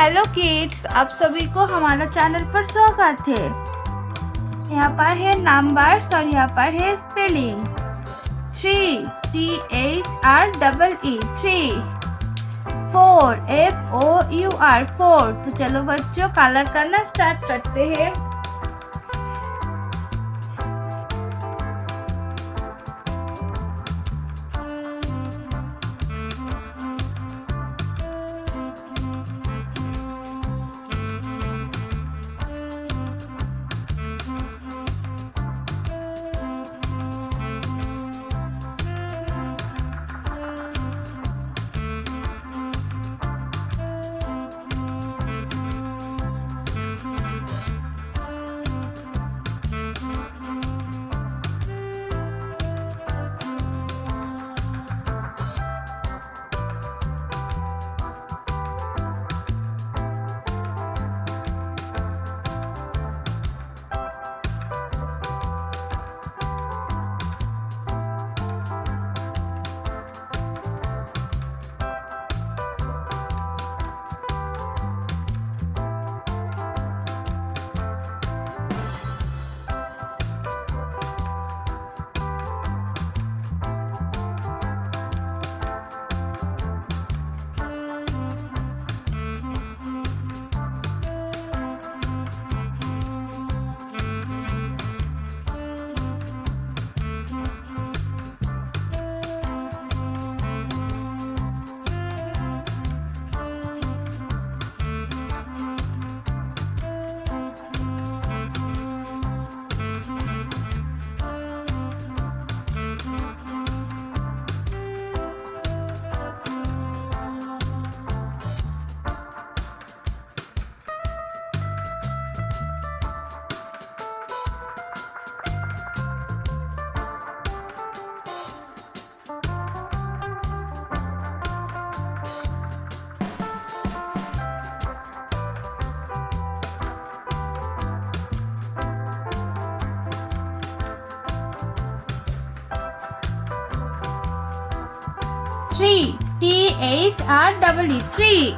Hello kids, आप सभी को हमारा चैनल पर स्वागत है। यहाँ पर है नंबर्स और यहाँ पर है स्पेलिंग। 3 THREE 3, 4 FOUR 4। तो चलो बच्चों कलर करना स्टार्ट करते हैं। Three THREE 3।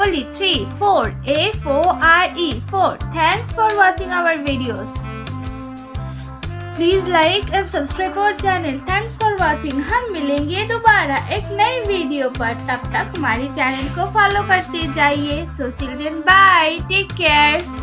THREE 3, 4 FORE 4। Thanks for watching our videos. Please like and subscribe our channel. Thanks for watching. हम मिलेंगे दोबारा एक नई वीडियो पर। तब तक हमारे चैनल को फॉलो करते जाइए। So children, bye. Take care.